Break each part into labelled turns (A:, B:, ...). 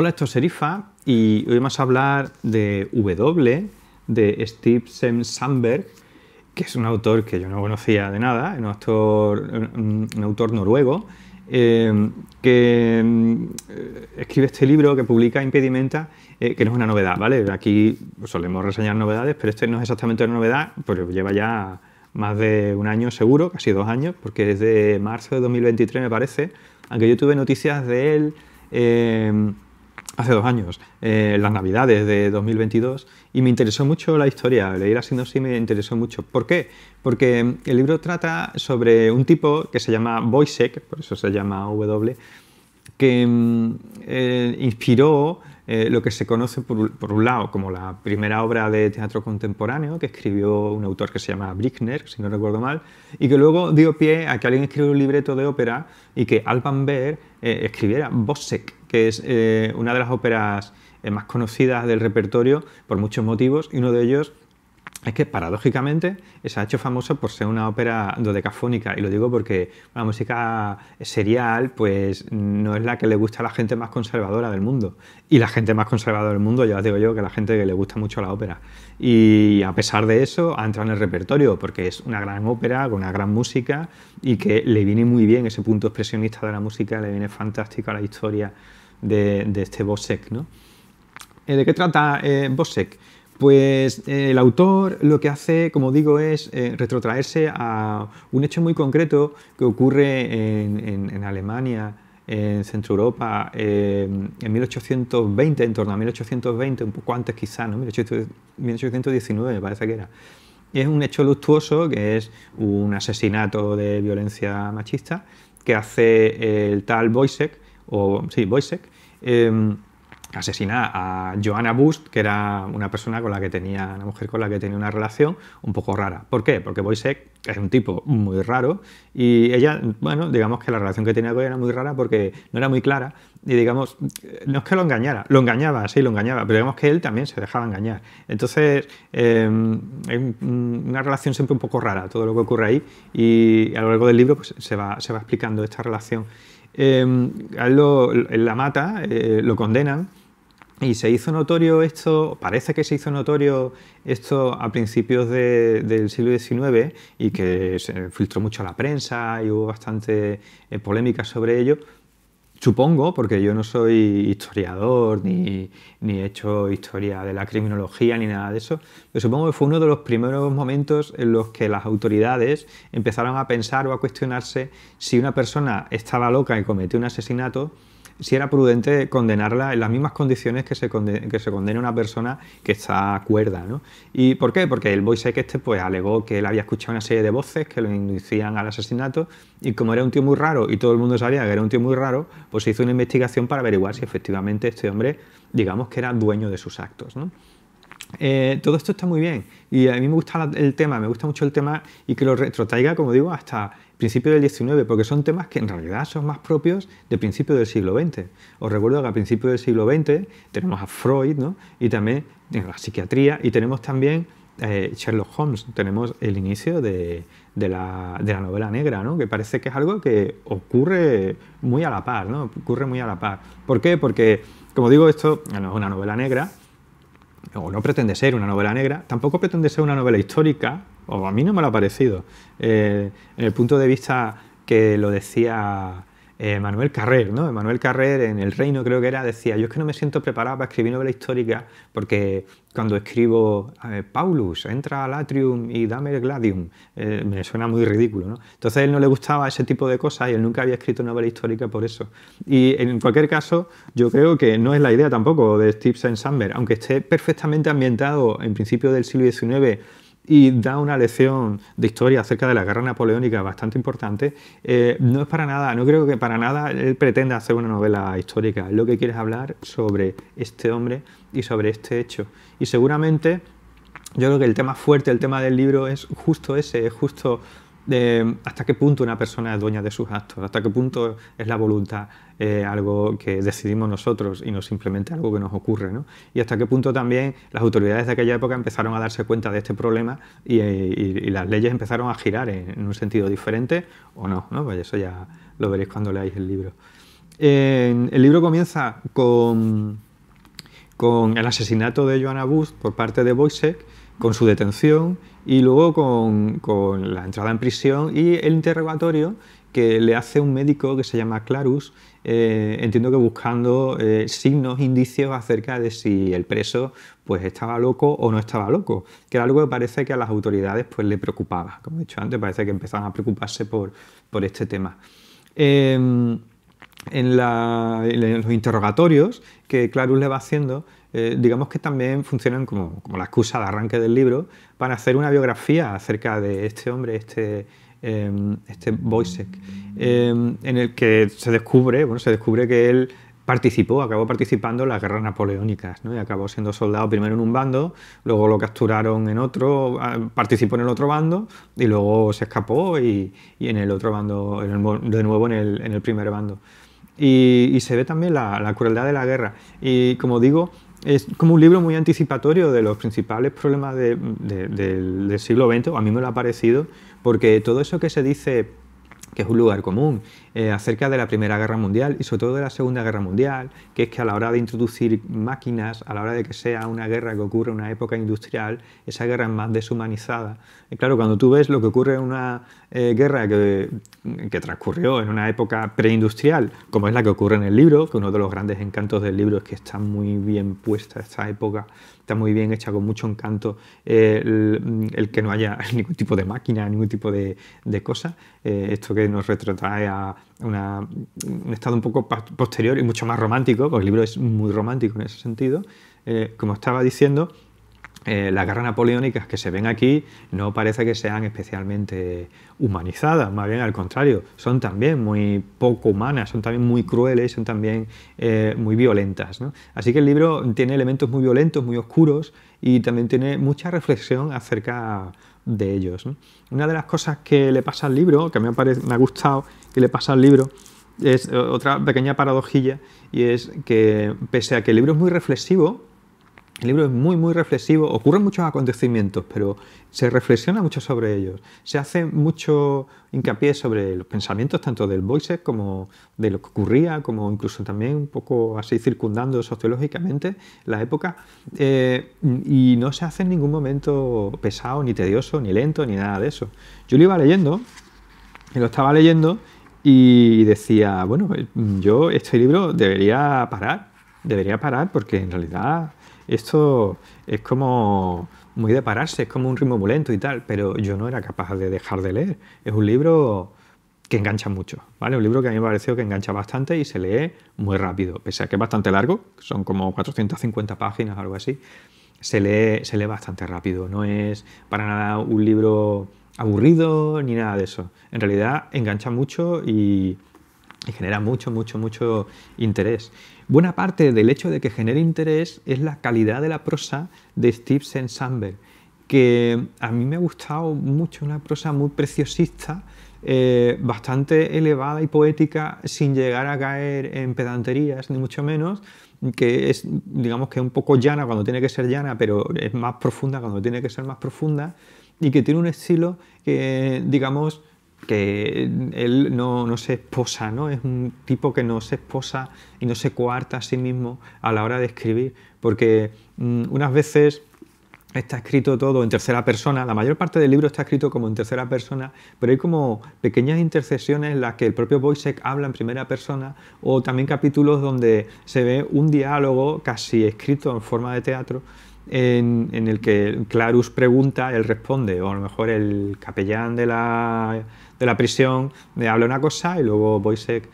A: Hola, esto es Serifa y hoy vamos a hablar de W, de Stephen Sandberg, que es un autor que yo no conocía de nada, un autor noruego, que escribe este libro que publica Impedimenta, que no es una novedad, ¿vale? Aquí solemos reseñar novedades, pero este no es exactamente una novedad, pero lleva ya más de un año seguro, casi 2 años, porque es de marzo de 2023 me parece, aunque yo tuve noticias de él hace 2 años, las navidades de 2022, y me interesó mucho la historia, leí la sinopsis y me interesó mucho. ¿Por qué? Porque el libro trata sobre un tipo que se llama Wojciech, por eso se llama W, que inspiró lo que se conoce por un lado como la primera obra de teatro contemporáneo que escribió un autor que se llama Brickner, si no recuerdo mal, y que luego dio pie a que alguien escribiera un libreto de ópera y que Alban Berg escribiera Wojciech, que es una de las óperas más conocidas del repertorio por muchos motivos, y uno de ellos es que paradójicamente se ha hecho famoso por ser una ópera dodecafónica, y lo digo porque la música serial pues no es la que le gusta a la gente más conservadora del mundo, y la gente más conservadora del mundo ya os digo yo que la gente que le gusta mucho la ópera, y a pesar de eso ha entrado en el repertorio porque es una gran ópera con una gran música y que le viene muy bien ese punto expresionista de la música, le viene fantástico a la historia de este Wojciech, ¿no? ¿De qué trata Wojciech? Pues el autor lo que hace, como digo, es retrotraerse a un hecho muy concreto que ocurre en Alemania, en Centro Europa, en 1820, en torno a 1820, un poco antes quizá, ¿no? 1819 me parece que era. Es un hecho luctuoso que es un asesinato de violencia machista que hace el tal Wojciech, asesina a Johanna Bust, que era una mujer con la que tenía una relación un poco rara. ¿Por qué? Porque Wojciech es un tipo muy raro y ella, bueno, digamos que la relación que tenía con ella era muy rara porque no era muy clara y digamos, no es que lo engañara, lo engañaba, pero digamos que él también se dejaba engañar. Entonces, es una relación siempre un poco rara, todo lo que ocurre ahí, y a lo largo del libro pues, se va explicando esta relación. A él la mata, lo condenan. Y se hizo notorio esto, parece que se hizo notorio esto a principios del siglo XIX y que se filtró mucho a la prensa y hubo bastante polémica sobre ello. Supongo, porque yo no soy historiador ni he hecho historia de la criminología ni nada de eso, pero supongo que fue uno de los primeros momentos en los que las autoridades empezaron a pensar o a cuestionarse si una persona estaba loca y cometió un asesinato, si era prudente condenarla en las mismas condiciones que se condena a una persona que está cuerda, ¿no? ¿Y por qué? Porque el Wojciech pues alegó que él había escuchado una serie de voces que lo inducían al asesinato, y como era un tío muy raro y todo el mundo sabía que era un tío muy raro, pues se hizo una investigación para averiguar si efectivamente este hombre, digamos que era dueño de sus actos, ¿no? Todo esto está muy bien y a mí me gusta el tema, me gusta mucho el tema, y que lo retrotraiga, como digo, hasta principios del XIX, porque son temas que en realidad son más propios de principios del siglo XX. Os recuerdo que a principios del siglo XX tenemos a Freud, ¿no? Y también la psiquiatría, y tenemos también Sherlock Holmes, tenemos el inicio de la novela negra, ¿no? Que parece que es algo que ocurre muy a la par, ¿no? Ocurre muy a la par. ¿Por qué? Porque, como digo, esto no es una novela negra, o no pretende ser una novela negra, tampoco pretende ser una novela histórica, o a mí no me lo ha parecido, en el punto de vista que lo decía Emmanuel Carrère, ¿no? Emmanuel Carrère en El Reino, creo que era, decía: yo es que no me siento preparado para escribir novela histórica porque cuando escribo Paulus, entra al atrium y dame el gladium, me suena muy ridículo, ¿no? Entonces a él no le gustaba ese tipo de cosas y él nunca había escrito novela histórica por eso. Y en cualquier caso, yo creo que no es la idea tampoco de Stephen Sandberg, aunque esté perfectamente ambientado en principios del siglo XIX y da una lección de historia acerca de la guerra napoleónica bastante importante, no es para nada, no creo que para nada él pretenda hacer una novela histórica. Él lo que quiere es hablar sobre este hombre y sobre este hecho. Y seguramente, yo creo que el tema fuerte, el tema del libro es justo ese, es justo hasta qué punto una persona es dueña de sus actos, hasta qué punto es la voluntad algo que decidimos nosotros y no simplemente algo que nos ocurre, ¿no? Y hasta qué punto también las autoridades de aquella época empezaron a darse cuenta de este problema y las leyes empezaron a girar en un sentido diferente o no, ¿no? Pues eso ya lo veréis cuando leáis el libro. El libro comienza con el asesinato de Joanna Bush por parte de Wojciech, con su detención y luego con la entrada en prisión y el interrogatorio que le hace un médico que se llama Clarus, entiendo que buscando signos, indicios acerca de si el preso pues estaba loco o no estaba loco, que era algo que parece que a las autoridades pues le preocupaba. Como he dicho antes, parece que empezaban a preocuparse por este tema. En los interrogatorios que Clarus le va haciendo, digamos que también funcionan como la excusa de arranque del libro para hacer una biografía acerca de este hombre, este Wojciech, en el que se descubre que él acabó participando en las guerras napoleónicas, ¿no? Y acabó siendo soldado primero en un bando, luego lo capturaron en otro, participó en el otro bando y luego se escapó y en el otro bando, de nuevo en el primer bando. Y se ve también la crueldad de la guerra. Y como digo, es como un libro muy anticipatorio de los principales problemas del siglo XX, a mí me lo ha parecido, porque todo eso que se dice que es un lugar común, acerca de la Primera Guerra Mundial y sobre todo de la Segunda Guerra Mundial, que es que a la hora de introducir máquinas, a la hora de que sea una guerra que ocurre en una época industrial, esa guerra es más deshumanizada. Y claro, cuando tú ves lo que ocurre en una guerra que transcurrió en una época preindustrial, como es la que ocurre en el libro, que uno de los grandes encantos del libro es que está muy bien puesta esta época, está muy bien hecha, con mucho encanto, el que no haya ningún tipo de máquina, ningún tipo de cosa, esto que nos retrotrae a un estado un poco posterior y mucho más romántico, porque el libro es muy romántico en ese sentido. Como estaba diciendo, las guerras napoleónicas que se ven aquí no parece que sean especialmente humanizadas, más bien al contrario, son también muy poco humanas, son también muy crueles, son también muy violentas, ¿no? Así que el libro tiene elementos muy violentos, muy oscuros y también tiene mucha reflexión acerca de ellos, ¿no? Una de las cosas que le pasa al libro, que me ha gustado que le pasa al libro, es otra pequeña paradojilla, y es que pese a que el libro es muy reflexivo, el libro es muy, muy reflexivo, ocurren muchos acontecimientos, pero se reflexiona mucho sobre ellos. Se hace mucho hincapié sobre los pensamientos tanto del Wojciech como de lo que ocurría, como incluso también un poco así circundando sociológicamente la época, y no se hace en ningún momento pesado, ni tedioso, ni lento, ni nada de eso. Yo lo iba leyendo, y lo estaba leyendo, y decía, bueno, yo este libro debería parar porque en realidad esto es como muy de pararse, es como un ritmo muy lento y tal, pero yo no era capaz de dejar de leer. Es un libro que engancha mucho, ¿vale? Un libro que a mí me pareció que engancha bastante y se lee muy rápido, pese a que es bastante largo, son como 450 páginas o algo así, se lee bastante rápido, no es para nada un libro aburrido ni nada de eso. En realidad engancha mucho y genera mucho interés. Buena parte del hecho de que genere interés es la calidad de la prosa de Stephen Sondheim, que a mí me ha gustado mucho, una prosa muy preciosista, bastante elevada y poética, sin llegar a caer en pedanterías, ni mucho menos, que es, digamos, que es un poco llana cuando tiene que ser llana, pero es más profunda cuando tiene que ser más profunda, y que tiene un estilo que, digamos, que él no se esposa, ¿no? Es un tipo que no se esposa y no se coarta a sí mismo a la hora de escribir, porque unas veces está escrito todo en tercera persona, la mayor parte del libro está escrito como en tercera persona, pero hay como pequeñas intercesiones en las que el propio Wojciech habla en primera persona, o también capítulos donde se ve un diálogo casi escrito en forma de teatro, en el que Clarus pregunta, él responde, o a lo mejor el capellán de la prisión habla una cosa y luego Wojciech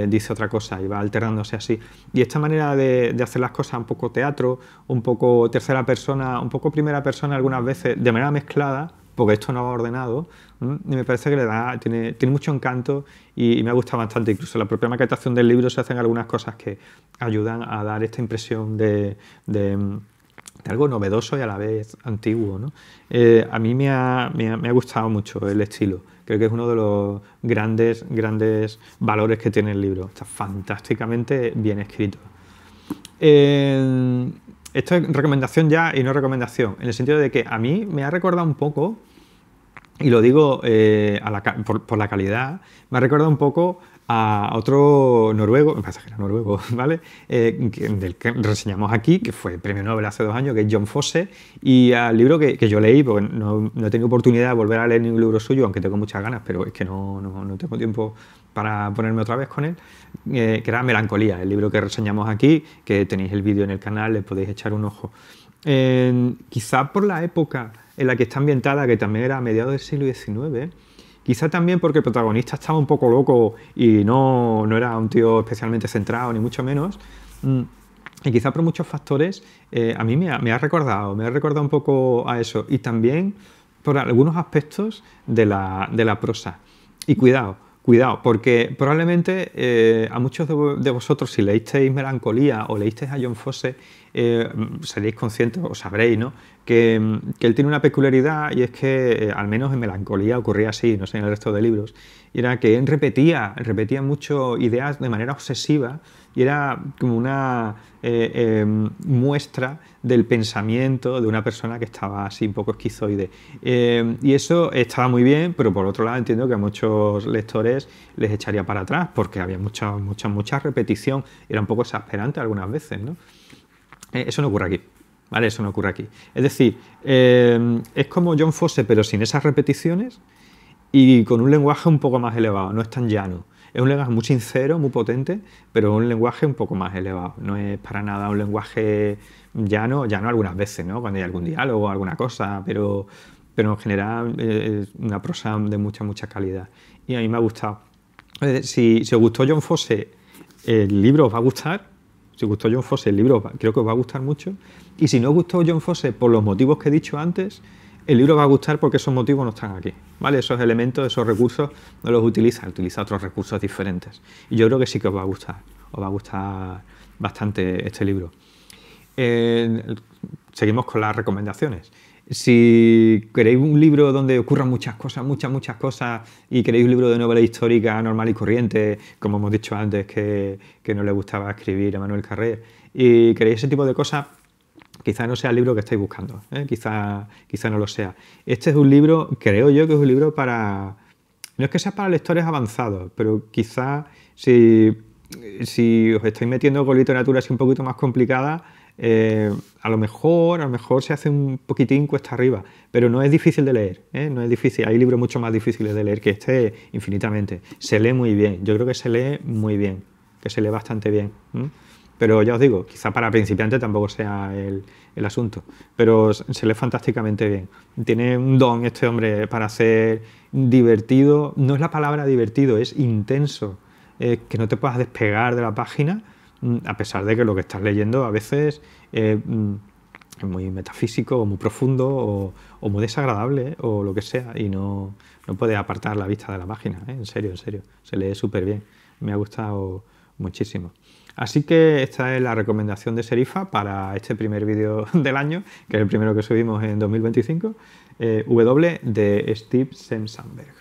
A: dice otra cosa, y va alternándose así. Y esta manera de hacer las cosas un poco teatro, un poco tercera persona, un poco primera persona algunas veces, de manera mezclada, porque esto no va ordenado, y me parece que tiene mucho encanto y me ha gustado bastante. Incluso en la propia maquetación del libro se hacen algunas cosas que ayudan a dar esta impresión de algo novedoso y a la vez antiguo, ¿no? A mí me ha gustado mucho el estilo. Creo que es uno de los grandes valores que tiene el libro. Está fantásticamente bien escrito. Esto es recomendación ya y no recomendación, en el sentido de que a mí me ha recordado un poco y lo digo por la calidad, me ha recordado un poco a otro noruego, me parece que era noruego, ¿vale? Del que reseñamos aquí, que fue premio Nobel hace 2 años, que es John Fosse, y al libro que yo leí, porque no he tenido oportunidad de volver a leer ningún libro suyo, aunque tengo muchas ganas, pero es que no tengo tiempo para ponerme otra vez con él, que era Melancolía, el libro que reseñamos aquí, que tenéis el vídeo en el canal, le podéis echar un ojo. Quizá por la época en la que está ambientada, que también era a mediados del siglo XIX, quizá también porque el protagonista estaba un poco loco y no era un tío especialmente centrado, ni mucho menos, y quizá por muchos factores, a mí me ha recordado un poco a eso, y también por algunos aspectos de la prosa. Y cuidado, porque probablemente a muchos de vosotros, si leísteis Melancolía o leísteis a John Fosse, seréis conscientes o sabréis, ¿no?, que él tiene una peculiaridad, y es que al menos en Melancolía ocurría así, no sé en el resto de libros, y era que él repetía mucho ideas de manera obsesiva, y era como una muestra del pensamiento de una persona que estaba así un poco esquizoide. Y eso estaba muy bien, pero por otro lado entiendo que a muchos lectores les echaría para atrás, porque había mucha repetición, era un poco exasperante algunas veces, ¿no? Eso no ocurre aquí, ¿vale? Eso no ocurre aquí. Es decir, es como John Fosse, pero sin esas repeticiones y con un lenguaje un poco más elevado, no es tan llano. Es un lenguaje muy sincero, muy potente, pero un lenguaje un poco más elevado. No es para nada un lenguaje llano algunas veces, ¿no?, cuando hay algún diálogo o alguna cosa, pero en general es una prosa de mucha calidad. Y a mí me ha gustado. Si os gustó John Fosse, el libro os va a gustar. Si os gustó John Fosse, el libro creo que os va a gustar mucho. Y si no os gustó John Fosse por los motivos que he dicho antes, el libro va a gustar porque esos motivos no están aquí, ¿vale? Esos elementos, esos recursos no los utiliza otros recursos diferentes. Y yo creo que sí que os va a gustar bastante este libro. Seguimos con las recomendaciones. Si queréis un libro donde ocurran muchas cosas, muchas cosas, y queréis un libro de novela histórica normal y corriente, como hemos dicho antes que no le gustaba escribir a Manuel Carré, y queréis ese tipo de cosas, quizá no sea el libro que estáis buscando, quizá no lo sea. Este es un libro, creo yo que es un libro para... No es que sea para lectores avanzados, pero quizá si os estáis metiendo con literatura así un poquito más complicada, a lo mejor se hace un poquitín cuesta arriba, pero no es difícil de leer, no es difícil. Hay libros mucho más difíciles de leer que este infinitamente. Se lee muy bien, yo creo que se lee muy bien, que se lee bastante bien. Pero ya os digo, quizá para principiantes tampoco sea el asunto, pero se lee fantásticamente bien. Tiene un don este hombre para hacer divertido, no es la palabra divertido, es intenso, que no te puedas despegar de la página, a pesar de que lo que estás leyendo a veces es muy metafísico o muy profundo o muy desagradable, o lo que sea, y no puedes apartar la vista de la página, en serio, se lee súper bien, me ha gustado muchísimo. Así que esta es la recomendación de Serifa para este primer vídeo del año, que es el primero que subimos en 2025, W de Steve Sandberg.